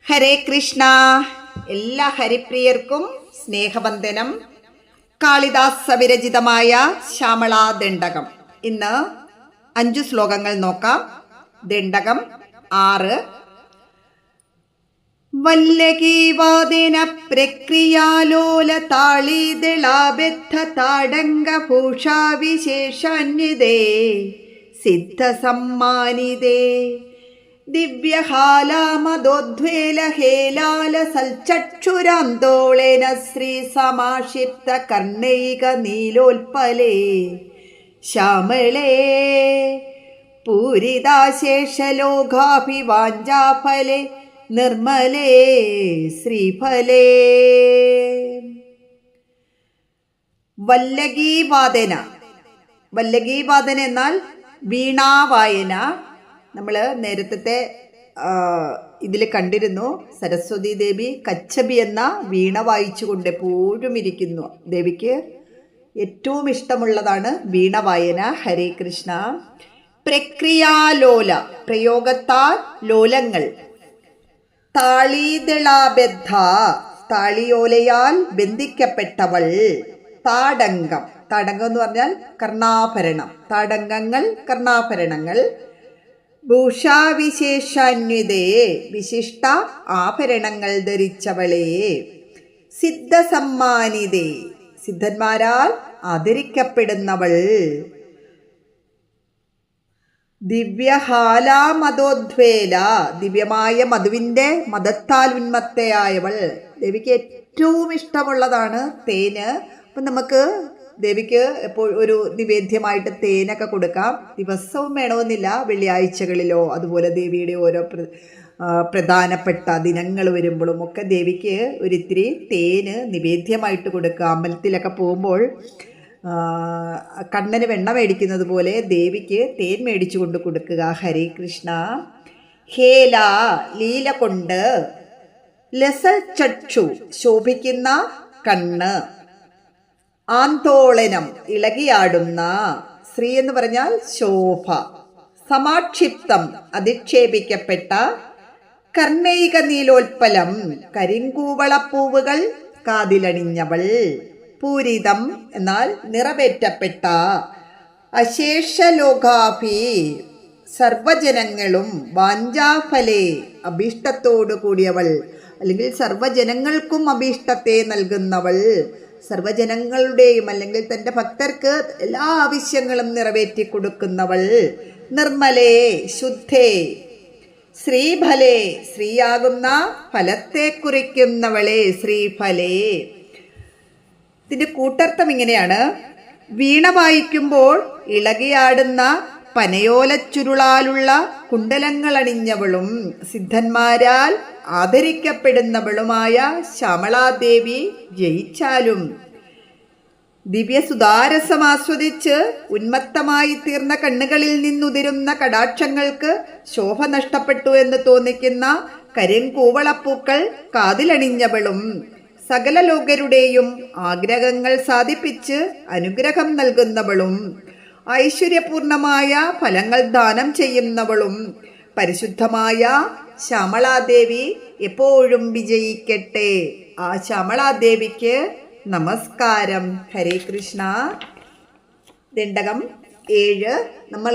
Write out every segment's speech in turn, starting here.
ഹരേ കൃഷ്ണ. എല്ലാ ഹരിപ്രിയർക്കും സ്നേഹവന്ദനം. കാളിദാസ വിരചിതമായ ശ്യാമളാദണ്ഡകം. ഇന്ന് 5 ശ്ലോകങ്ങൾ നോക്കാം. ദണ്ഡകം 6. വല്ലകീവാദിന പ്രക്രിയാലോല താളീദളാബദ്ധ താടങ്ക ഭൂഷാവിശേഷാന്വിതേ സിദ്ധസമ്മാനിതേ ദിവ്യഹാലാമദോദ്വേലഹേലാല സൽചക്ഷുരാന്തോളേന ശ്രീ സമാക്ഷിപ്ത കർണൈക നീലോൽപലേ ശ്യാമളേ പൂരിതാശേഷലോകാഭിവാഞ്ചാഫലേ നിർമ്മലേ ശ്രീഫലേ. വല്ലകീവാദന. വല്ലകീവാദന എന്നാൽ വീണാവായന. നമ്മൾ നേരത്തെ ഇതിൽ കണ്ടിരുന്നു, സരസ്വതി ദേവി കച്ചബി എന്ന വീണ വായിച്ചുകൊണ്ട് എപ്പോഴും ഇരിക്കുന്നു. ദേവിക്ക് ഏറ്റവും ഇഷ്ടമുള്ളതാണ് വീണ വായന. ഹരേ കൃഷ്ണ. പ്രക്രിയാലോല, പ്രയോഗത്താൽ ലോലങ്ങൾ. താളീദളാബദ്ധ, താളിയോലയാൽ ബന്ധിക്കപ്പെട്ടവൾ. താടങ്കം, താടങ്കം എന്ന് പറഞ്ഞാൽ കർണാഭരണം. താടങ്കങ്ങൾ കർണാഭരണങ്ങൾ. ഭൂഷാവിശേഷാന്വിതേ, വിശിഷ്ട ആഭരണങ്ങൾ ധരിച്ചവളേ. സിദ്ധസമ്മാനിതേ, സിദ്ധന്മാരാൽ ആദരിക്കപ്പെടുന്നവൾ. ദിവ്യഹാലാമദോദ്വേല, ദിവ്യമായ മധുവിൻ്റെ മതത്താൽ ഉന്മത്തയായവൾ. ദേവിക്ക് ഏറ്റവും ഇഷ്ടമുള്ളതാണ് തേന്. അപ്പം നമുക്ക് ദേവിക്ക് എപ്പോൾ ഒരു നിവേദ്യമായിട്ട് തേനൊക്കെ കൊടുക്കാം. ദിവസവും വേണമെന്നില്ല, വെള്ളിയാഴ്ചകളിലോ അതുപോലെ ദേവിയുടെ ഓരോ പ്രധാനപ്പെട്ട ദിനങ്ങൾ വരുമ്പോഴും ഒക്കെ ദേവിക്ക് ഒരിത്തിരി തേന് നിവേദ്യമായിട്ട് കൊടുക്കുക. അമ്പലത്തിലൊക്കെ പോകുമ്പോൾ കണ്ണന് വെണ്ണ മേടിക്കുന്നത് പോലെ ദേവിക്ക് തേൻ മേടിച്ചു കൊണ്ട് കൊടുക്കുക. ഹരേ കൃഷ്ണ. ഹേല, ലീല കൊണ്ട്. ലസൽ ചക്ഷു, ശോഭിക്കുന്ന കണ്ണ്. ആന്തോളനം, ഇളകിയാടുന്ന. ശ്രീ എന്ന് പറഞ്ഞാൽ ശോഭ. സമാക്ഷിപ്തം, അധിക്ഷേപിക്കപ്പെട്ട. കർണൈക നീലോൽപ്പലം, കരിങ്കൂവളപ്പൂവുകൾ കാതിലണിഞ്ഞവൾ. പൂരിതം എന്നാൽ നിറവേറ്റപ്പെട്ട. അശേഷലോകാഭി, സർവജനങ്ങളും. വാഞ്ചാഫലേ, അഭീഷ്ടത്തോടു കൂടിയവൾ, അല്ലെങ്കിൽ സർവജനങ്ങൾക്കും അഭീഷ്ടത്തെ നൽകുന്നവൾ. സർവജനങ്ങളുടെയും അല്ലെങ്കിൽ തൻ്റെ ഭക്തർക്ക് എല്ലാ ആവശ്യങ്ങളും നിറവേറ്റി കൊടുക്കുന്നവൾ. നിർമ്മലേ, ശുദ്ധേ. ശ്രീഫലേ, ശ്രീയാകുന്ന ഫലത്തെ കുറിക്കുന്നവളെ. ശ്രീഫലേ. ഇതിൻ്റെ കൂട്ടർത്ഥം ഇങ്ങനെയാണ്. വീണ വായിക്കുമ്പോൾ ഇളകിയാടുന്ന പനയോലച്ചുരുളാലുള്ള കുണ്ടലങ്ങൾ അണിഞ്ഞവളും സിദ്ധന്മാരാൽ ആദരിക്കപ്പെടുന്നവളുമായ ശ്യാമളാദേവി ജയിച്ചാലും ദിവ്യസുധാരസം ആസ്വദിച്ച് ഉന്മത്തമായി തീർന്ന കണ്ണുകളിൽ നിന്നുതിരുന്ന കടാക്ഷങ്ങൾക്ക് ശോഭ നഷ്ടപ്പെട്ടു എന്ന് തോന്നിക്കുന്ന കരിങ്കൂവളപ്പൂക്കൾ കാതിലണിഞ്ഞവളും സകല ലോകരുടെയും ആഗ്രഹങ്ങൾ സാധിപ്പിച്ച് അനുഗ്രഹം നൽകുന്നവളും ഐശ്വര്യപൂർണമായ ഫലങ്ങൾ ദാനം ചെയ്യുന്നവളും പരിശുദ്ധമായ ശ്യാമളാദേവി എപ്പോഴും വിജയിക്കട്ടെ. ആ ശ്യാമളാദേവിക്ക് നമസ്കാരം. ഹരേ കൃഷ്ണ. ദണ്ഡകം 7. നമ്മൾ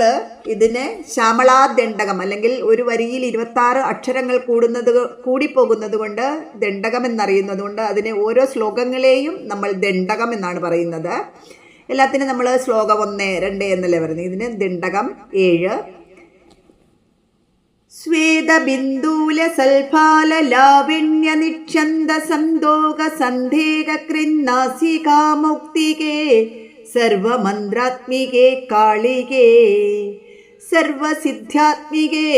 ഇതിനെ ശ്യാമളാദണ്ഡകം, അല്ലെങ്കിൽ ഒരു വരിയിൽ 26 അക്ഷരങ്ങൾ കൂടിപ്പോകുന്നത് കൊണ്ട് ദണ്ഡകം എന്നറിയുന്നത് കൊണ്ട് അതിനെ ഓരോ ശ്ലോകങ്ങളെയും നമ്മൾ ദണ്ഡകം എന്നാണ് പറയുന്നത്. എല്ലാത്തിനും നമ്മൾ ശ്ലോകം 1, 2 എന്നല്ലേ പറയുന്നത്. ഇതിന് ദണ്ഡകം 7. സ്വേദബിന്ദൂല സൽഫാല ലാവണ്യ നിക്ഷന്ത സന്തോക സന്ധേക കൃന്നാസികാമുക്തികേ സർവമന്ത്രാത്മികേ കാളികേ സർവസിദ്ധ്യാത്മികേ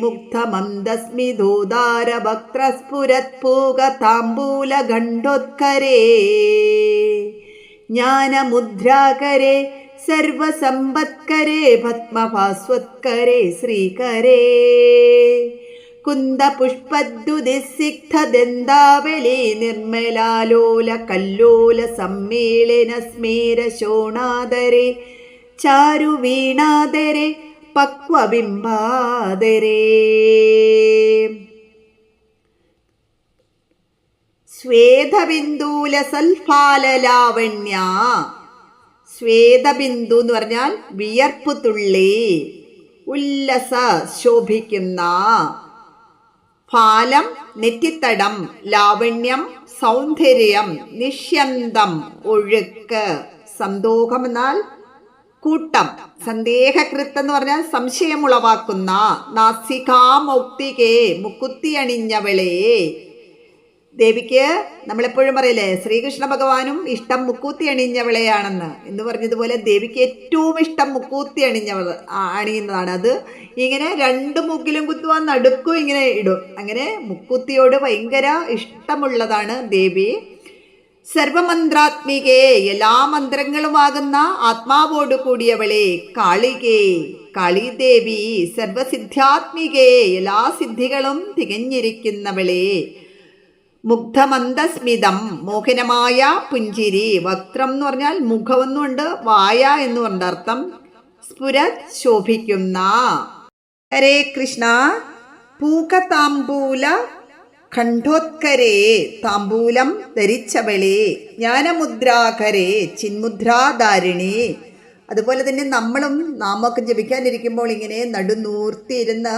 മുക്തമന്ദസ്മിതോദാര വക്രസ്ഫുരത്പൂഗതാംബൂല ഖണ്ഡോത്കരേ ജ്ഞാനമുദ്രാകരേ സർവസമ്പത്കരേ പത്മഭാസ്വത്കരേ ശ്രീകരേ കുന്ദപുഷ്പദ്യുതിസിക്തദന്താവലി നിർമ്മലാലോല കല്ലോല സമ്മേളന സ്മേര ശോണാദരേ ചാരുവീണാദരേ പക്വബിംബാദരേ. ശ്വേതബിന്ദുലസൽഫാലലാവണ്യ. ശ്വേതബിന്ദു എന്ന് പറഞ്ഞാൽ വിയർപ്പ് തുള്ളി. ഉല്ലസ ശോഭിക്കുന്ന. ഫാലം നെറ്റിത്തടം. ലാവണ്യം സൗന്ദര്യം. നിഷ്യന്തം ഒഴുക്ക്. സന്തോഷം എന്നാൽ കൂട്ടം. സന്ദേഹകൃത്ത് എന്ന് പറഞ്ഞാൽ സംശയമുളവാക്കുന്ന. നാസികാമൗക്തികേ മുക്കുത്തി അണിഞ്ഞവളെ. ദേവിക്ക് നമ്മളെപ്പോഴും പറയില്ലേ, ശ്രീകൃഷ്ണ ഭഗവാനും ഇഷ്ടം മുക്കൂത്തി അണിഞ്ഞവളെയാണെന്ന് എന്ന് പറഞ്ഞതുപോലെ ദേവിക്ക് ഏറ്റവും ഇഷ്ടം മുക്കൂത്തി അണിയുന്നതാണ്. അത് ഇങ്ങനെ രണ്ട് മൂക്കിലും കുത്തുവാൻ നടുക്കും ഇങ്ങനെ ഇടും. അങ്ങനെ മുക്കൂത്തിയോട് ഭയങ്കര ഇഷ്ടമുള്ളതാണ് ദേവി. സർവമന്ത്രാത്മികേ, എല്ലാ മന്ത്രങ്ങളുമാകുന്ന ആത്മാവോട് കൂടിയവളെ. കാളികേ, കാളിദേവി. സർവസിദ്ധ്യാത്മികേ, എല്ലാ സിദ്ധികളും തികഞ്ഞിരിക്കുന്നവളെ. മുഗ്ധമന്ദസ്മിതം, മോഹനമായ പുഞ്ചിരി. വക്രം എന്ന് പറഞ്ഞാൽ മുഖമെന്നുണ്ട്, വായ എന്ന് പറഞ്ഞ അർത്ഥം. സ്ഫുരത് ശോഭിക്കുന്ന. ഹരേ കൃഷ്ണ. പൂകതാംബൂല ഖണ്ഡോത്കരേ, താംബൂലം ധരിച്ചവളെ. ജ്ഞാനമുദ്രാകരേ, ചിന്മുദ്രാധാരിണി. അതുപോലെ തന്നെ നമ്മളും നാമൊക്കെ ജപിക്കാനിരിക്കുമ്പോൾ ഇങ്ങനെ നടുനൂർത്തിയിരുന്ന്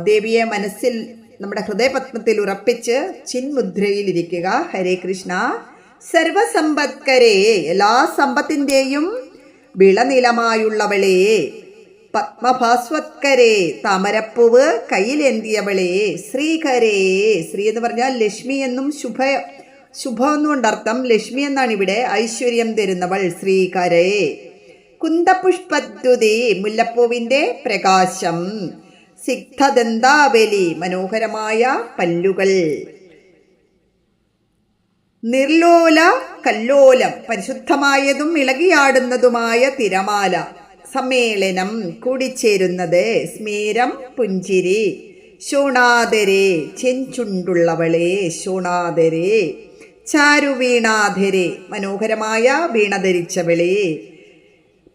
ദേവിയെ മനസ്സിൽ നമ്മുടെ ഹൃദയപത്മത്തിൽ ഉറപ്പിച്ച് ചിന്മുദ്രയിലിരിക്കുക. ഹരേ കൃഷ്ണ. സർവസമ്പത്കരേ, എല്ലാ സമ്പത്തിൻ്റെയും വിളനിലമായുള്ളവളെ. പത്മഭാസ്വത്കരേ, താമരപ്പൂവ് കയ്യിലേന്തിയവളെ. ശ്രീകരേ, ശ്രീ എന്ന് പറഞ്ഞാൽ ലക്ഷ്മി എന്നും ശുഭം എന്നും അർത്ഥം. ലക്ഷ്മി എന്നാണ് ഇവിടെ ഐശ്വര്യം തരുന്നവൾ. ശ്രീകരേ. കുന്തപുഷ്പദ്യുതി, മുല്ലപ്പൂവിൻ്റെ പ്രകാശം. സിഗ്ധദന്താവലി, മനോഹരമായ പല്ലുകൾ. നിർലോല കല്ലോലം, പരിശുദ്ധമായതും ഇളകിയാടുന്നതുമായ തിരമാല. സമ്മേളനം, കൂടിച്ചേരുന്നത്. സ്മേരം പുഞ്ചിരി. ശോണാദരേ, ചെഞ്ചുണ്ടുള്ളവളെ. ശോണാദരേ. ചാരുവീണാധരേ, മനോഹരമായ വീണ ധരിച്ചവളെ.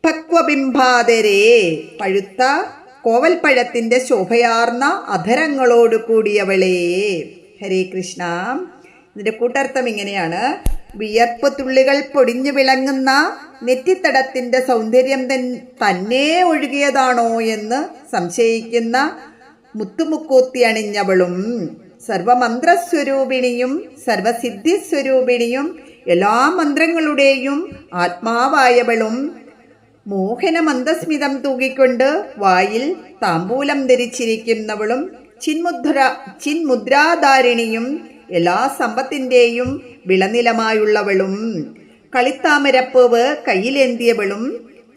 പക്വബിംബാധരേ, പഴുത്ത കോവൽപ്പഴത്തിൻ്റെ ശോഭയാർന്ന അധരങ്ങളോട് കൂടിയവളെ. ഹരേ കൃഷ്ണ. ഇതിൻ്റെ കൂട്ടർത്ഥം ഇങ്ങനെയാണ്. വിയർപ്പ് തുള്ളികൾ പൊടിഞ്ഞു വിളങ്ങുന്ന നെറ്റിത്തടത്തിൻ്റെ സൗന്ദര്യം തന്നെ ഒഴുകിയതാണോ എന്ന് സംശയിക്കുന്ന മുത്തുമുക്കൂത്തി അണിഞ്ഞവളും. സർവമന്ത്രസ്വരൂപിണിയും സർവസിദ്ധിസ്വരൂപിണിയും എല്ലാ മന്ത്രങ്ങളുടെയും ആത്മാവായവളും. മോഹന മന്ദസ്മിതം തൂകിക്കൊണ്ട് വായിൽ താമ്പൂലം ധരിച്ചിരിക്കുന്നവളും. ചിന്മുദ്രാധാരിണിയും എല്ലാ സമ്പത്തിൻ്റെയും വിളനിലമായുള്ളവളും. കളിത്താമരപ്പൂവ് കയ്യിലേന്തിയവളും.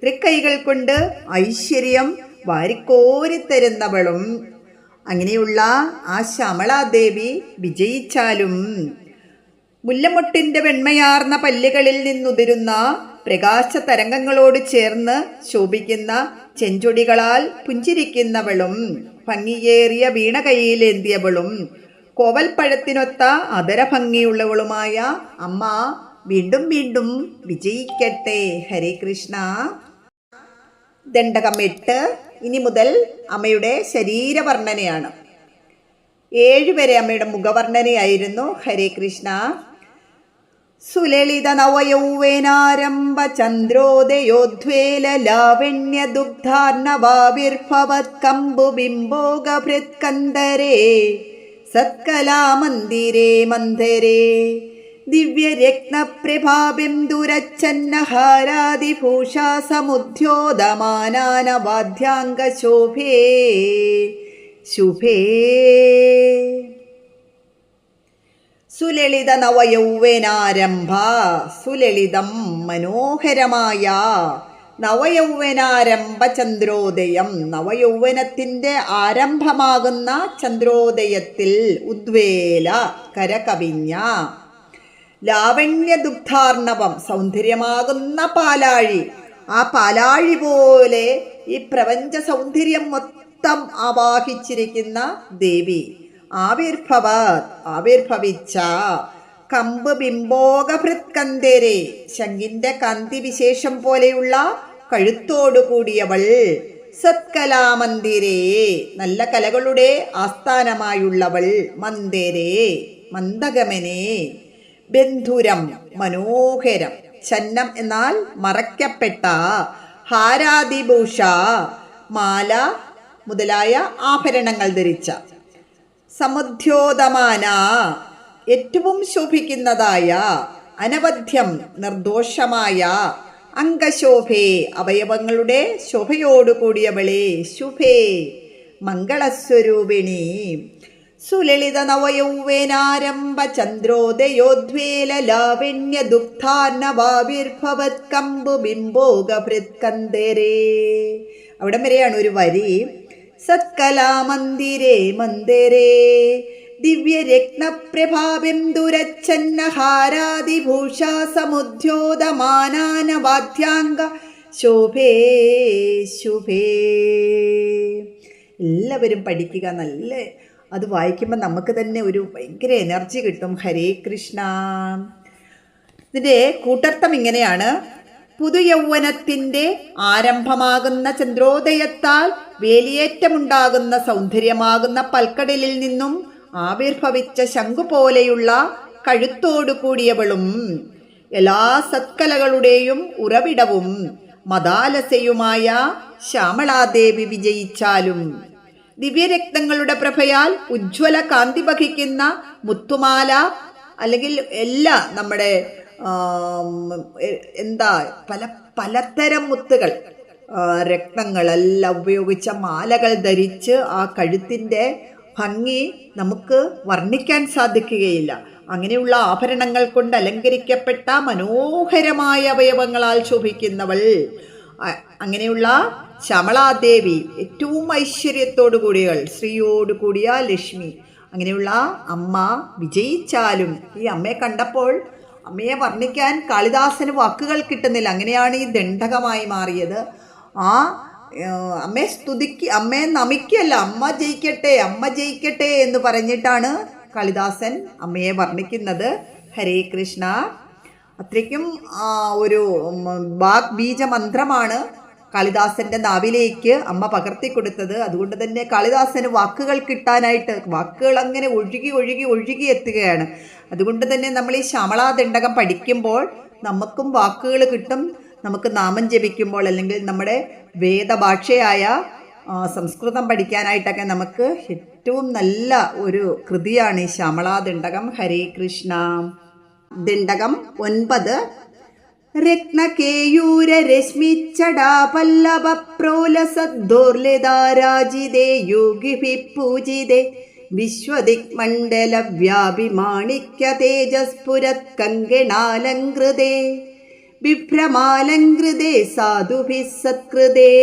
തൃക്കൈകൾ കൊണ്ട് ഐശ്വര്യം വാരിക്കോരിത്തരുന്നവളും. അങ്ങനെയുള്ള ആ ശ്യാമളാദേവി വിജയിച്ചാലും മുല്ലമൊട്ടിൻ്റെ വെണ്മയാർന്ന പല്ലുകളിൽ നിന്നുതിരുന്ന പ്രകാശ തരംഗങ്ങളോട് ചേർന്ന് ശോഭിക്കുന്ന ചെഞ്ചൊടികളാൽ പുഞ്ചിരിക്കുന്നവളും. ഭംഗിയേറിയ വീണ കൈയിലേന്തിയവളും കോവൽപ്പഴത്തിനൊത്ത അതരഭംഗിയുള്ളവളുമായ അമ്മ വീണ്ടും വീണ്ടും വിജയിക്കട്ടെ. ഹരേ കൃഷ്ണ. ദണ്ഡകം 8. ഇനി മുതൽ അമ്മയുടെ ശരീരവർണ്ണനയാണ്. 7 വരെ അമ്മയുടെ മുഖവർണ്ണനയായിരുന്നു. ഹരേ കൃഷ്ണ. സുലളിത നവയൗവനാരംഭ ചന്ദ്രോദയോദ്വേല ലാവണ്യ ദുഗ്ധാർണവാവിർഭവത് കമ്പുബിംബോഗഭൃത്കന്ദരേ സത്കലാമന്ദിരേ മന്ദരേ ദിവ്യരത്നപ്രഭാബിന്ദുരച്ഛന്നഹാരാദിഭൂഷാ സമുദ്യോതമാനാനവാദ്യാംഗശോഭേ ശുഭേ. സുലളിത നവയൗവനാരംഭ, സുലളിതം മനോഹരമായ. നവയൗവനാരംഭ ചന്ദ്രോദയം, നവയൗവനത്തിൻ്റെ ആരംഭമാകുന്ന ചന്ദ്രോദയത്തിൽ ഉദ്വേല കരകവിഞ്ഞ. ലാവണ്യ ദുഗ്ധാർണവം, സൗന്ദര്യമാകുന്ന പാലാഴി. ആ പാലാഴി പോലെ ഈ പ്രപഞ്ച സൗന്ദര്യം മൊത്തം ആവാഹിച്ചിരിക്കുന്ന ദേവി. ആവിർഭവിച്ച. കമ്പ് ബിംബോഗഭൃത്കന്ദരേ, ശങ്കിന്റെ കാന്തി വിശേഷം പോലെയുള്ള കഴുത്തോടുകൂടിയവൾ. സത്കലാമന്ദിരേ, നല്ല കലകളുടെ ആസ്ഥാനമായുള്ളവൾ. മന്ദിരേ, മന്ദഗമനേ. ബന്ധുരം മനോഹരം. ചന്നം എന്നാൽ മറയ്ക്കപ്പെട്ട. ഹാരാദിഭൂഷ മാല മുതലായ ആഭരണങ്ങൾ ധരിച്ച. സമുദ്യോതമാന ഏറ്റവും ശോഭിക്കുന്നതായ. അനവധ്യം നിർദോഷമായ. അംഗശോഭേ അവയവങ്ങളുടെ ശോഭയോടുകൂടിയവളെ. ശുഭേ മംഗളസ്വരൂപിണി. സുലളിത നവയൗവേനാരംഭ ചന്ദ്രോദയോദ്വേല ലാവണ്യ ദുഗ്ധാർണവാവിർഭവത് കമ്പു ബിംബോഗഭൃത്കന്ദരേ. അവിടം വരെയാണ് ഒരു വരി. സത്കലാമന്ദിരേ മന്ദിരേ ദിവ്യരത്നപ്രഭാബിന്ദുരച്ഛന്നഹാരാദിഭൂഷാ സമുദ്യോതമാനാനവാദ്യാംഗ ശോഭേ ശുഭേ. എല്ലാവരും പഠിക്കുക. നല്ല അത് വായിക്കുമ്പോൾ നമുക്ക് തന്നെ ഒരു ഭയങ്കര എനർജി കിട്ടും. ഹരേ കൃഷ്ണ. ഇതിൻ്റെ കൂട്ടർത്ഥം ഇങ്ങനെയാണ്. പുതുയൗവനത്തിൻ്റെ ആരംഭമാകുന്ന ചന്ദ്രോദയത്താൽ വേലിയേറ്റമുണ്ടാകുന്ന സൗന്ദര്യമാകുന്ന പൽക്കടലിൽ നിന്നും ആവിർഭവിച്ച ശംഖു പോലെയുള്ള കഴുത്തോടു കൂടിയവളും എല്ലാ സത്കലകളുടെയും ഉറവിടവും മദാലസയുമായ ശ്യാമളാദേവി വിജയിച്ചാലും ദിവ്യരക്തങ്ങളുടെ പ്രഭയാൽ ഉജ്ജ്വല കാന്തി വഹിക്കുന്ന മുത്തുമാല അല്ലെങ്കിൽ എല്ലാ നമ്മുടെ പലതരം മുത്തുകൾ രത്നങ്ങളെല്ലാം ഉപയോഗിച്ച മാലകൾ ധരിച്ച് ആ കഴുത്തിൻ്റെ ഭംഗി നമുക്ക് വർണ്ണിക്കാൻ സാധിക്കുകയില്ല. അങ്ങനെയുള്ള ആഭരണങ്ങൾ കൊണ്ട് അലങ്കരിക്കപ്പെട്ട മനോഹരമായ അവയവങ്ങളാൽ ശോഭിക്കുന്നവൾ. അങ്ങനെയുള്ള ശ്യാമളാദേവി ഏറ്റവും ഐശ്വര്യത്തോടു കൂടിയവൾ, ശ്രീയോടു കൂടിയ ലക്ഷ്മി. അങ്ങനെയുള്ള അമ്മ വിജയിച്ചാലും ഈ അമ്മയെ കണ്ടപ്പോൾ അമ്മയെ വർണ്ണിക്കാൻ കാളിദാസന് വാക്കുകൾ കിട്ടുന്നില്ല. അങ്ങനെയാണ് ഈ ദണ്ഡകമായി മാറിയത്. ആ അമ്മയെ നമിക്കല്ല, അമ്മ ജയിക്കട്ടെ അമ്മ ജയിക്കട്ടെ എന്ന് പറഞ്ഞിട്ടാണ് കാളിദാസൻ അമ്മയെ വർണ്ണിക്കുന്നത്. ഹരേ കൃഷ്ണ. അത്രയ്ക്കും ഒരു വാഗ്ബീജമന്ത്രമാണ് കാളിദാസന്റെ നാവിലേക്ക് അമ്മ പകർത്തിക്കൊടുത്തത്. അതുകൊണ്ട് തന്നെ കാളിദാസന് വാക്കുകൾ കിട്ടാനായിട്ട് വാക്കുകൾ അങ്ങനെ ഒഴുകി ഒഴുകി ഒഴുകി എത്തുകയാണ്. അതുകൊണ്ട് തന്നെ നമ്മൾ ഈ ശ്യാമളാദണ്ഡകം പഠിക്കുമ്പോൾ നമുക്കും വാക്കുകൾ കിട്ടും. നമുക്ക് നാമം ജപിക്കുമ്പോൾ അല്ലെങ്കിൽ നമ്മുടെ വേദഭാഷയായ സംസ്കൃതം പഠിക്കാനായിട്ടൊക്കെ നമുക്ക് ഏറ്റവും നല്ല ഒരു കൃതിയാണ് ഈ ശ്യാമളാദണ്ഡകം. ഹരേ കൃഷ്ണ. ദണ്ഡകം 9. രത്നകേയൂരശ്മിച്ചടാപല്ലവ പ്രോലസദ്ദോർലിതാരാജിതേ യോഗിഭിഃ പൂജിതേ വിശ്വദിക്മണ്ഡല വ്യാപിമാണിക്യ തേജസ്ഫുരത് കങ്കണാലങ്കൃതേ വിഭ്രമാലങ്കൃതേ സാധുഭിः സത്കൃതേ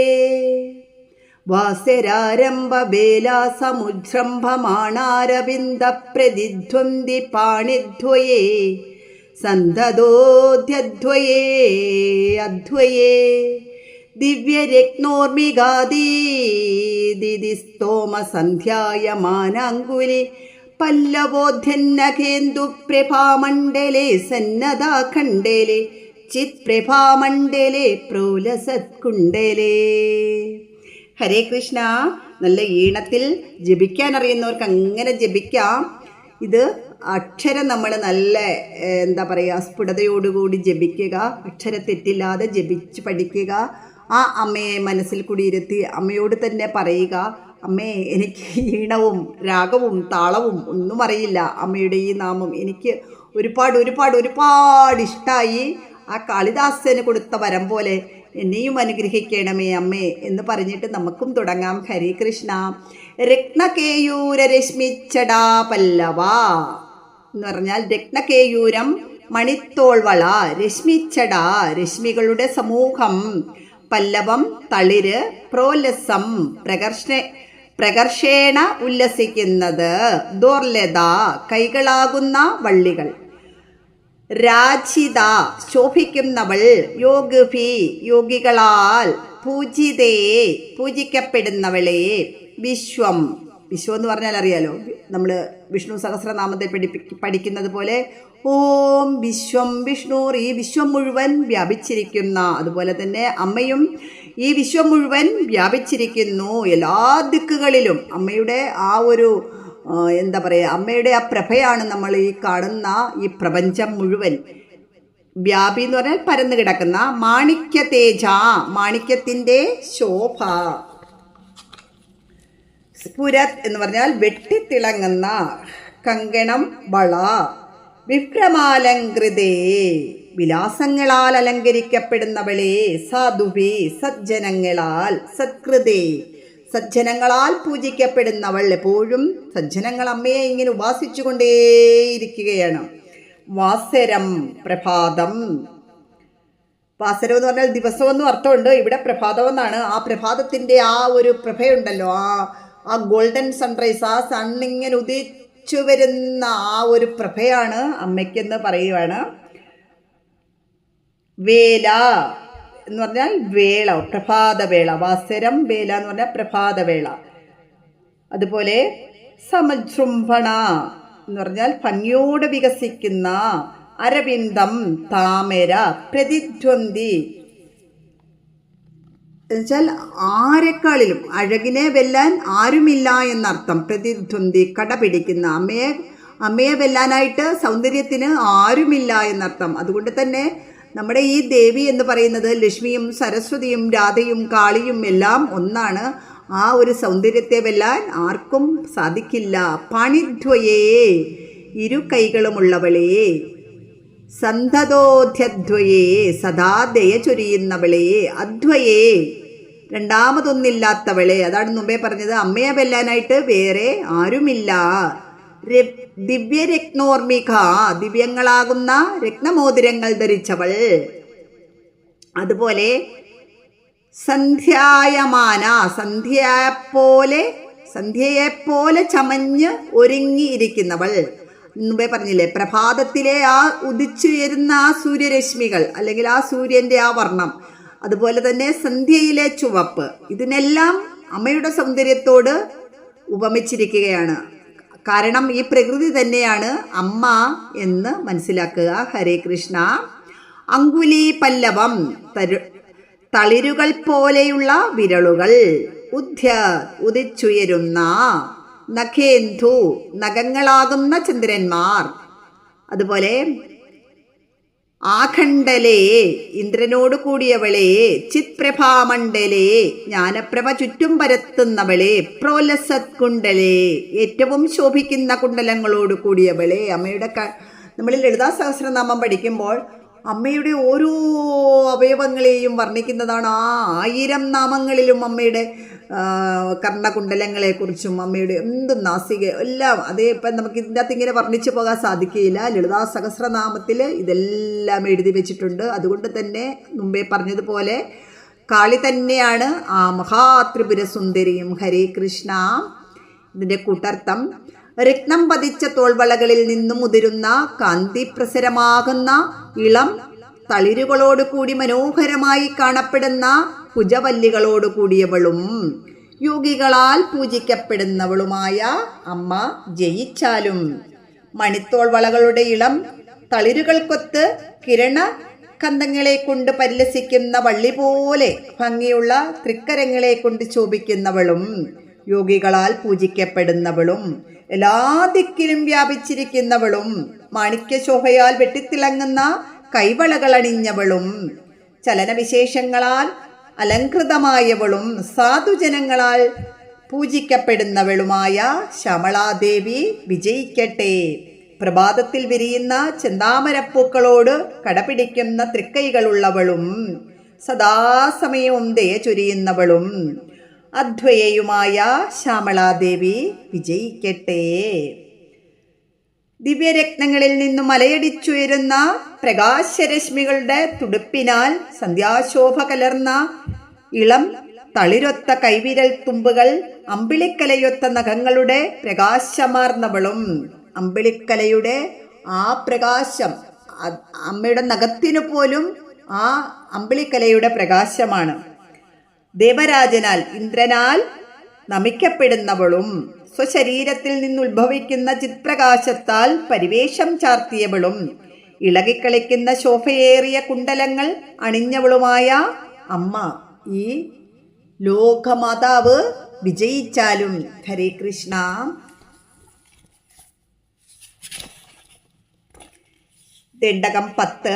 വാസരാരംഭ വേലാസമുജ്രംഭമാണാരവിന്ദ പ്രതിധ്വന്തി പാണിദ്വയേ സന്തതോദ്യദ്വയേ അദ്വയേ ദിവ്യരത്നോർമികാദീദിസ്തോമ സന്ധ്യായമാനാങ്കുലി പല്ലവോദ്യന്നഖേന്ദുപ്രഭാമണ്ഡലേ സന്നദാഖണ്ഡലേ ചിത്പ്രഭാമണ്ഡലേ പ്രോലസത്കുണ്ഡലേ. ഹരേ കൃഷ്ണ. നല്ല ഈണത്തിൽ ജപിക്കാൻ അറിയുന്നവർക്ക് അങ്ങനെ ജപിക്കാം. ഇത് അക്ഷരം നമ്മൾ നല്ല സ്ഫുടതയോടുകൂടി ജപിക്കുക. അക്ഷരത്തെറ്റില്ലാതെ ജപിച്ച് പഠിക്കുക. ആ അമ്മയെ മനസ്സിൽ കൂടിയിരുത്തി അമ്മയോട് തന്നെ പറയുക, അമ്മേ എനിക്ക് ഈണവും രാഗവും താളവും ഒന്നും അറിയില്ല. അമ്മയുടെ ഈ നാമം എനിക്ക് ഒരുപാട് ഒരുപാട് ഒരുപാട് ഇഷ്ടമായി. ആ കാളിദാസന് കൊടുത്ത വരം പോലെ എന്നെയും അനുഗ്രഹിക്കണമേ അമ്മേ എന്ന് പറഞ്ഞിട്ട് നമുക്കും തുടങ്ങാം. ഹരേ കൃഷ്ണ. രത്നകേയൂര രശ്മിച്ചടാ പല്ലവ എന്ന് പറഞ്ഞാൽ രത്നകേയൂരം മണിത്തോൾവള, രശ്മിച്ചട രശ്മികളുടെ സമൂഹം, പല്ലവം തളിര്, പ്രോലസം പ്രകർഷേണ ഉല്ലസിക്കുന്നത്, ദോർലത കൈകളാകുന്ന വള്ളികൾ, രാജിത ശോഭിക്കുന്നവൾ, യോഗിഭി യോഗികളാൽ, പൂജിതേ പൂജിക്കപ്പെടുന്നവളെ, വിശ്വം വിശ്വം എന്ന് പറഞ്ഞാൽ അറിയാലോ, നമ്മൾ വിഷ്ണു സഹസ്രനാമത്തെ പഠിക്കുന്നത് പോലെ ഓം വിശ്വം വിഷ്ണു, ഈ വിശ്വം മുഴുവൻ വ്യാപിച്ചിരിക്കുന്ന, അതുപോലെ തന്നെ അമ്മയും ഈ വിശ്വം മുഴുവൻ വ്യാപിച്ചിരിക്കുന്നു. എല്ലാ ദിക്കുകളിലും അമ്മയുടെ ആ ഒരു എന്താ പറയുക, അമ്മയുടെ ആ പ്രഭയാണ് നമ്മൾ ഈ കാണുന്ന ഈ പ്രപഞ്ചം മുഴുവൻ. വ്യാപി എന്ന് പറഞ്ഞാൽ പരന്നു കിടക്കുന്ന. മാണിക്യ തേജ, മാണിക്യത്തിൻ്റെ ശോഭ. സ്ഫുരത് എന്ന് പറഞ്ഞാൽ വെട്ടിത്തിളങ്ങുന്ന. കങ്കണം വള. വിഭ്രമാലങ്കൃതേ, വിലാസങ്ങളാൽ അലങ്കരിക്കപ്പെടുന്നവളെ. സാധുവി, സജ്ജനങ്ങളാൽ. സത്കൃതേ, സജ്ജനങ്ങളാൽ പൂജിക്കപ്പെടുന്നവൾ. എപ്പോഴും സജ്ജനങ്ങൾ അമ്മയെ ഇങ്ങനെ ഉപാസിച്ചു കൊണ്ടേയിരിക്കുകയാണ്. വാസരം, പ്രഭാതം. വാസരം എന്ന് പറഞ്ഞാൽ ദിവസമെന്നും അർത്ഥമുണ്ട്, ഇവിടെ പ്രഭാതം എന്നാണ്. ആ പ്രഭാതത്തിൻ്റെ ആ ഒരു പ്രഭയുണ്ടല്ലോ, ആ ഗോൾഡൻ സൺറൈസ്, ആ സണ്ണിങ്ങനെ ഉദിച്ചു വരുന്ന ആ ഒരു പ്രഭയാണ് അമ്മയ്ക്കെന്ന് പറയുവാണ്. വേല എന്ന് പറഞ്ഞാൽ വേള, പ്രഭാതവേള. വാസരം വേല എന്ന് പറഞ്ഞാൽ പ്രഭാതവേള. അതുപോലെ സമജൃംഭണ എന്ന് പറഞ്ഞാൽ ഭംഗിയോടെ വികസിക്കുന്ന. അരവിന്ദം, താമര. പ്രതിധ്വന്തി എന്നുവെച്ചാൽ ആരെക്കാളിലും അഴകിനെ വെല്ലാൻ ആരുമില്ല എന്നർത്ഥം. പ്രതിധ്വന്തി, കടപിടിക്കുന്ന. അമ്മയെ വെല്ലാനായിട്ട് സൗന്ദര്യത്തിന് ആരുമില്ല എന്നർത്ഥം. അതുകൊണ്ട് തന്നെ നമ്മുടെ ഈ ദേവി എന്ന് പറയുന്നത് ലക്ഷ്മിയും സരസ്വതിയും രാധയും കാളിയും എല്ലാം ഒന്നാണ്. ആ ഒരു സൗന്ദര്യത്തെ വെല്ലാൻ ആർക്കും സാധിക്കില്ല. പാണിദ്വയേ, ഇരു കൈകളുമുള്ളവളെ. സന്തതോധ്യദ്വയേ, സദാ ദയ ചൊരിയുന്നവളെ. അദ്വയേ, രണ്ടാമതൊന്നില്ലാത്തവളെ. അതാണ് മുമ്പേ പറഞ്ഞത്, അമ്മയെ വെല്ലാനായിട്ട് വേറെ ആരുമില്ല. ദിവ്യരത്നോർമിക, ദിവ്യങ്ങളാകുന്ന രത്നമോതിരങ്ങൾ ധരിച്ചവൾ. അതുപോലെ സന്ധ്യായമാന, സന്ധ്യയെപ്പോലെ ചമഞ്ഞ് ഒരുങ്ങിയിരിക്കുന്നവൾ. മുമ്പേ പറഞ്ഞില്ലേ, പ്രഭാതത്തിലെ ആ ഉദിച്ചുയരുന്ന ആ സൂര്യരശ്മികൾ, അല്ലെങ്കിൽ ആ സൂര്യൻ്റെ ആ വർണ്ണം, അതുപോലെ തന്നെ സന്ധ്യയിലെ ചുവപ്പ്, ഇതിനെല്ലാം അമ്മയുടെ സൗന്ദര്യത്തോട് ഉപമിച്ചിരിക്കുകയാണ്. കാരണം ഈ പ്രകൃതി തന്നെയാണ് അമ്മ എന്ന് മനസ്സിലാക്കുക. ഹരേ കൃഷ്ണ. അങ്കുലി പല്ലവം, തളിരുകൾ പോലെയുള്ള വിരലുകൾ. ഉദിച്ചുയരുന്ന. നഖേന്ദു, നഖങ്ങളാകുന്ന ചന്ദ്രന്മാർ. അതുപോലെ ആഖണ്ഡലേ, ഇന്ദ്രനോട് കൂടിയവളെ. ചിത്പ്രഭാമണ്ഡലേ, ജ്ഞാനപ്രഭ ചുറ്റും പരത്തുന്നവളെ. പ്രോലസത് കുണ്ടലേ, ഏറ്റവും ശോഭിക്കുന്ന കുണ്ടലങ്ങളോട് കൂടിയവളെ. അമ്മയുടെ നമ്മൾ ലളിതാ സഹസ്രനാമം പഠിക്കുമ്പോൾ അമ്മയുടെ ഓരോ അവയവങ്ങളെയും വർണ്ണിക്കുന്നതാണ്. ആ 1000 നാമങ്ങളിലും അമ്മയുടെ കർണകുണ്ടലങ്ങളെക്കുറിച്ചും അമ്മയുടെ നാസിക എല്ലാം. അതേ ഇപ്പം നമുക്ക് ഇതിൻ്റെ അകത്ത് ഇങ്ങനെ വർണ്ണിച്ചു പോകാൻ സാധിക്കുകയില്ല. ലളിതാ സഹസ്രനാമത്തിൽ ഇതെല്ലാം എഴുതി വെച്ചിട്ടുണ്ട്. അതുകൊണ്ട് തന്നെ മുമ്പേ പറഞ്ഞതുപോലെ കാളി തന്നെയാണ് ആ മഹാത്രിപുര സുന്ദരിയും. ഹരേ കൃഷ്ണ. ഇതിൻ്റെ കൂട്ടർത്ഥം, രത്നം പതിച്ച തോൾവളകളിൽ നിന്നും ഉതിരുന്ന കാന്തിപ്രസരമാകുന്ന ഇളം തളിരുകളോട് കൂടി മനോഹരമായി കാണപ്പെടുന്ന കുജവല്ലികളോട് കൂടിയവളും യോഗികളാൽ പൂജിക്കപ്പെടുന്നവളുമായ അമ്മ ജയിച്ചാലും. മണിത്തോൾ വളകളുടെ ഇളം തളിരുകൾക്കൊത്ത് കിരണ കന്തങ്ങളെ കൊണ്ട് പരിലസിക്കുന്ന വള്ളി പോലെ ഭംഗിയുള്ള തൃക്കരങ്ങളെ കൊണ്ട് ശോഭിക്കുന്നവളും യോഗികളാൽ പൂജിക്കപ്പെടുന്നവളും എല്ലാ ദിക്കിലും വ്യാപിച്ചിരിക്കുന്നവളും മാണിക്യശോഭയാൽ വെട്ടിത്തിളങ്ങുന്ന കൈവളകൾ അണിഞ്ഞവളും ചലനവിശേഷങ്ങളാൽ അലങ്കൃതമായവളും സാധുജനങ്ങളാൽ പൂജിക്കപ്പെടുന്നവളുമായ ശ്യാമളാദേവി വിജയിക്കട്ടെ. പ്രഭാതത്തിൽ വിരിയുന്ന ചെന്താമരപ്പൂക്കളോട് കടപിടിക്കുന്ന തൃക്കൈകളുള്ളവളും സദാസമയവും ദയ ചൊരിയുന്നവളും അദ്വയയുമായ ശ്യാമളാദേവി വിജയിക്കട്ടെ. ദിവ്യരത്നങ്ങളിൽ നിന്നും അലയടിച്ചുയരുന്ന പ്രകാശരശ്മികളുടെ തുടുപ്പിനാൽ സന്ധ്യാശോഭ കലർന്ന ഇളം തളിരൊത്ത കൈവിരൽ തുമ്പുകൾ അമ്പിളിക്കലയൊത്ത നഖങ്ങളുടെ പ്രകാശമാർന്നവളും. അമ്പിളിക്കലയുടെ ആ പ്രകാശം അമ്മയുടെ നഖത്തിനു പോലും ആ അമ്പിളിക്കലയുടെ പ്രകാശമാണ്. ദേവരാജനാൽ ഇന്ദ്രനാൽ നമിക്കപ്പെടുന്നവളും സ്വശരീരത്തിൽ നിന്നുത്ഭവിക്കുന്ന ചിത്പ്രകാശത്താൽ പരിവേഷം ചാർത്തിയവളും ഇളകിക്കളിക്കുന്ന ശോഭയേറിയ കുണ്ടലങ്ങൾ അണിഞ്ഞവളുമായ അമ്മ ഈ ലോകമാതാവ് വിജയിച്ചാലും. ഹരേ കൃഷ്ണ. ദണ്ഡകം 10.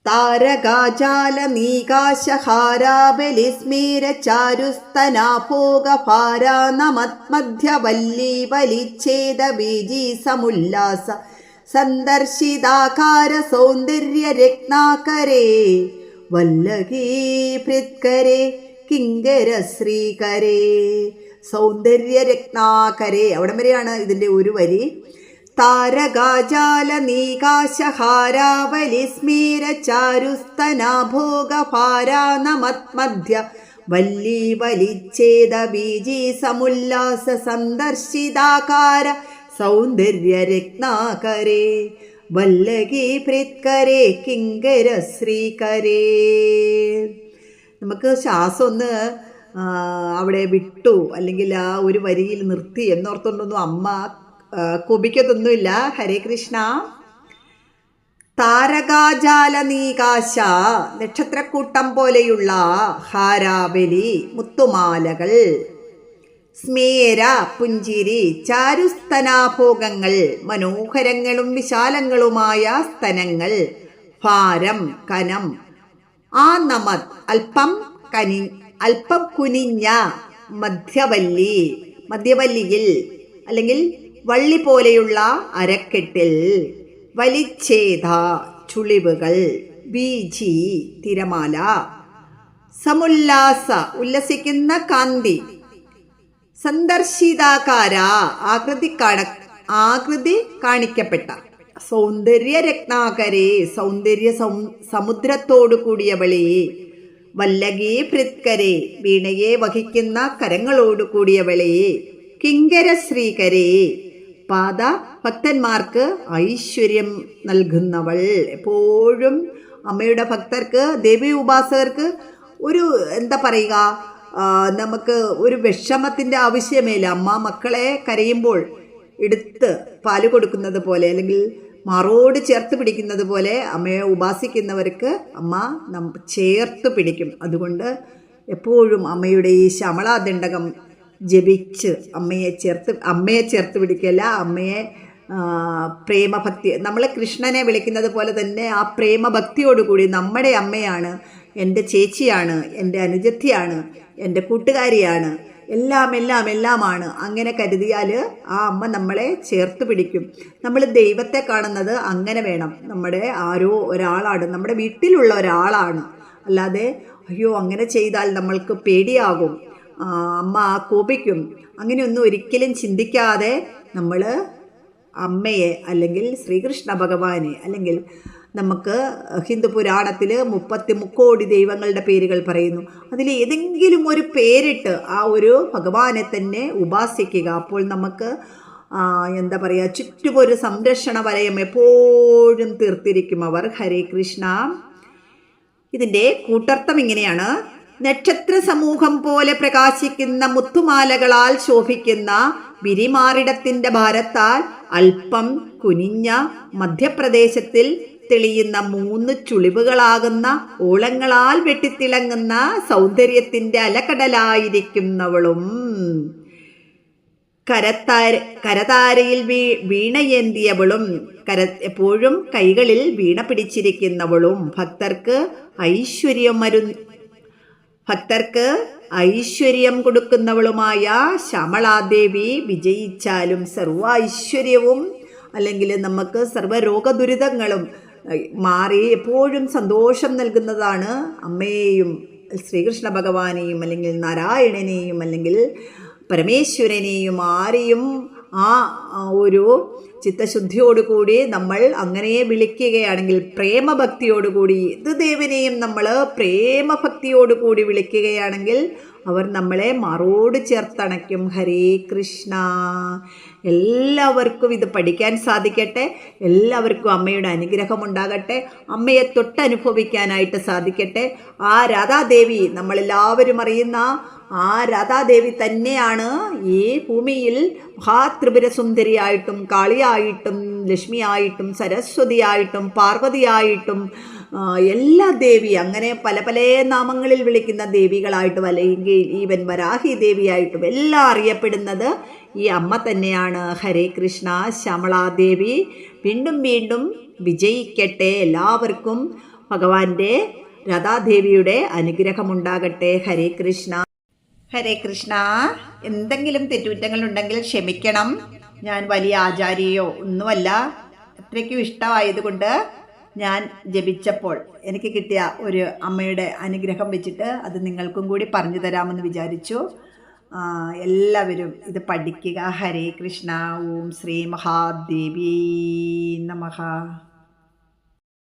താരകാജാലനീകാശഹാരാബലിസ്മീരചാരുസ്തനാഭോഗഭാരാ നമത്മധ്യവല്ലീബലിച്ഛേദബീജീസമുല്ലാസ സന്ദർശിതാകാര സൗന്ദര്യരത്നാകരേ വല്ലകീഭൃത്കരേ കിങ്കരശ്രീകരേ. സൗന്ദര്യരത്നാകരേ, അവിടം വരെയാണ് ഇതിൻ്റെ ഒരു വരി. താരകാജാലനീകാശഹാരാബലിസ്മീരചാരുസ്തനാഭോഗഭാരാ നമത്മധ്യ വല്ലീബലിച്ഛേദബീജീസമുല്ലാസ സന്ദർശിതാകാര സൗന്ദര്യരത്നാകരേ വല്ലകീഭൃത്കരേ കിങ്കരശ്രീകരേ. നമുക്ക് ശ്വാസം ഒന്ന് അവിടെ വിട്ടു അല്ലെങ്കിൽ ആ ഒരു വരിയിൽ നിർത്തി എന്നോർത്തുകൊണ്ടൊന്നും അമ്മ കുപിക്കത്തൊന്നുമില്ല. ഹരേ കൃഷ്ണ. താരകാജാലനീകാശ, നക്ഷത്രക്കൂട്ടം പോലെയുള്ള ഹാരാബലി, മുത്തുമാലകൾ, സ്മേര, പുഞ്ചിരി, ചാരുസ്തനാഭോഗങ്ങൾ, മനോഹരങ്ങളും വിശാലങ്ങളുമായ സ്തനങ്ങൾ, ഭാരം, കനം, ആ നമത്, അല്പം കുനിഞ്ഞ, മധ്യവല്ലിയിൽ അല്ലെങ്കിൽ വള്ളി പോലെയുള്ള അരക്കെട്ടിൽ, വലിച്ഛേദ, ചുളിവുകൾ, ബീജി, തിരമാല, സമുല്ലാസ, ഉല്ലസിക്കുന്ന കാന്തി, സന്ദർശിതാകാര, ആകൃതി കാണിക്കപ്പെട്ട, സൗന്ദര്യരത്നാകരേ, സൗന്ദര്യ സമുദ്രത്തോടു കൂടിയവളെ, വല്ലകീഭൃത്കരേ, വീണയെ വഹിക്കുന്ന കരങ്ങളോടു കൂടിയവളെ, കിങ്കരശ്രീകരേ, ഭക്തന്മാർക്ക് ഐശ്വര്യം നൽകുന്നവൾ. എപ്പോഴും അമ്മയുടെ ഭക്തർക്ക്, ദേവി ഉപാസകർക്ക് ഒരു എന്താ പറയുക, നമുക്ക് ഒരു വിഷമത്തിൻ്റെ ആവശ്യമേയില്ല. അമ്മ മക്കളെ കരയുമ്പോൾ എടുത്ത് പാല് കൊടുക്കുന്നത് പോലെ അല്ലെങ്കിൽ മാറോട് ചേർത്ത് പിടിക്കുന്നത് പോലെ അമ്മയെ ഉപാസിക്കുന്നവർക്ക് അമ്മ ചേർത്ത് പിടിക്കും. അതുകൊണ്ട് എപ്പോഴും അമ്മയുടെ ഈ ശ്യാമളാദണ്ഡകം ജപിച്ച് അമ്മയെ ചേർത്ത് പിടിക്കല്ല, അമ്മയെ പ്രേമഭക്തി, നമ്മൾ കൃഷ്ണനെ വിളിക്കുന്നത് പോലെ തന്നെ ആ പ്രേമഭക്തിയോടുകൂടി നമ്മുടെ അമ്മയാണ്, എൻ്റെ ചേച്ചിയാണ്, എൻ്റെ അനുജത്തിയാണ്, എൻ്റെ കൂട്ടുകാരിയാണ്, എല്ലാമാണ് അങ്ങനെ കരുതിയാൽ ആ അമ്മ നമ്മളെ ചേർത്ത് പിടിക്കും. നമ്മൾ ദൈവത്തെ കാണുന്നത് അങ്ങനെ വേണം. നമ്മുടെ ആരോ ഒരാളാണ്, നമ്മുടെ വീട്ടിലുള്ള ഒരാളാണ്. അല്ലാതെ അയ്യോ അങ്ങനെ ചെയ്താൽ നമ്മൾക്ക് പേടിയാകും, അമ്മ കോപിക്കും, അങ്ങനെയൊന്നും ഒരിക്കലും ചിന്തിക്കാതെ നമ്മൾ അമ്മയെ അല്ലെങ്കിൽ ശ്രീകൃഷ്ണ ഭഗവാനെ, അല്ലെങ്കിൽ നമുക്ക് ഹിന്ദു പുരാണത്തിൽ 33 ദൈവങ്ങളുടെ പേരുകൾ പറയുന്നു. അതിൽ ഏതെങ്കിലും ഒരു പേരിട്ട് ആ ഒരു ഭഗവാനെ തന്നെ ഉപാസിക്കുക. അപ്പോൾ നമുക്ക് എന്താ പറയുക, ചുറ്റുമൊരു സംരക്ഷണ വലയം എപ്പോഴും തീർത്തിരിക്കും അവർ. ഹരേ കൃഷ്ണ. ഇതിൻ്റെ കൂട്ടർത്ഥം ഇങ്ങനെയാണ്: നക്ഷത്ര സമൂഹം പോലെ പ്രകാശിക്കുന്ന മുത്തുമാലകളാൽ ശോഭിക്കുന്ന വിരിമാറിടത്തിൻ്റെ ഭാരത്താൽ അല്പം കുനിഞ്ഞ മധ്യപ്രദേശത്തിൽ തെളിയുന്ന 3 ചുളിവുകളാകുന്ന ഓളങ്ങളാൽ വെട്ടിത്തിളങ്ങുന്ന സൗന്ദര്യത്തിൻ്റെ അലകടലായിരിക്കുന്നവളും, കരതാരയിൽ വീണയേന്തിയവളും, എപ്പോഴും കൈകളിൽ വീണ പിടിച്ചിരിക്കുന്നവളും, ഭക്തർക്ക് ഐശ്വര്യം കൊടുക്കുന്നവളുമായ ശ്യാമളാദേവി വിജയിച്ചാലും സർവ്വ ഐശ്വര്യവും അല്ലെങ്കിൽ നമുക്ക് സർവ്വരോഗദുരിതങ്ങളും മാറി എപ്പോഴും സന്തോഷം നൽകുന്നതാണ് അമ്മയെയും ശ്രീകൃഷ്ണ ഭഗവാനെയും അല്ലെങ്കിൽ നാരായണനെയും അല്ലെങ്കിൽ പരമേശ്വരനെയും ആരെയും ആ ഒരു ചിത്തശുദ്ധിയോടുകൂടി നമ്മൾ അങ്ങനെ വിളിക്കുകയാണെങ്കിൽ, പ്രേമഭക്തിയോടുകൂടി ഏത് ദേവനെയും നമ്മൾ പ്രേമഭക്തിയോടുകൂടി വിളിക്കുകയാണെങ്കിൽ അവർ നമ്മളെ മാറോട് ചേർത്തണയ്ക്കും. ഹരേ കൃഷ്ണ. എല്ലാവർക്കും ഇത് പഠിക്കാൻ സാധിക്കട്ടെ. എല്ലാവർക്കും അമ്മയുടെ അനുഗ്രഹം ഉണ്ടാകട്ടെ. അമ്മയെ തൊട്ടനുഭവിക്കാനായിട്ട് സാധിക്കട്ടെ. ആ രാധാദേവി, നമ്മളെല്ലാവരും അറിയുന്ന ആ രാധാദേവി തന്നെയാണ് ഈ ഭൂമിയിൽ മഹാത്രിപുരസുന്ദരിയായിട്ടും കാളിയായിട്ടും ലക്ഷ്മിയായിട്ടും സരസ്വതിയായിട്ടും പാർവതിയായിട്ടും എല്ലാ ദേവി, അങ്ങനെ പല പല നാമങ്ങളിൽ വിളിക്കുന്ന ദേവികളായിട്ടും അല്ലെങ്കിൽ ഈവൻ വരാഹി ദേവിയായിട്ടും എല്ലാം അറിയപ്പെടുന്നത് ഈ അമ്മ തന്നെയാണ്. ഹരേ കൃഷ്ണ. ശ്യാമളാദേവി വീണ്ടും വീണ്ടും വിജയിക്കട്ടെ. എല്ലാവർക്കും ഭഗവാന്റെ രാധാദേവിയുടെ അനുഗ്രഹമുണ്ടാകട്ടെ. ഹരേ കൃഷ്ണ. ഹരേ കൃഷ്ണ. എന്തെങ്കിലും തെറ്റുകുറ്റങ്ങളുണ്ടെങ്കിൽ ക്ഷമിക്കണം. ഞാൻ വലിയ ആചാര്യയോ ഒന്നുമല്ല. അത്രയ്ക്കും ഇഷ്ടമായതുകൊണ്ട് ഞാൻ ജപിച്ചപ്പോൾ എനിക്ക് കിട്ടിയ ഒരു അമ്മയുടെ അനുഗ്രഹം വെച്ചിട്ട് അത് നിങ്ങൾക്കും കൂടി പറഞ്ഞു തരാമെന്ന് വിചാരിച്ചു. എല്ലാവരും ഇത് പഠിക്കുക. ഹരേ കൃഷ്ണ. ഓം ശ്രീ മഹാദേവി നമഃ.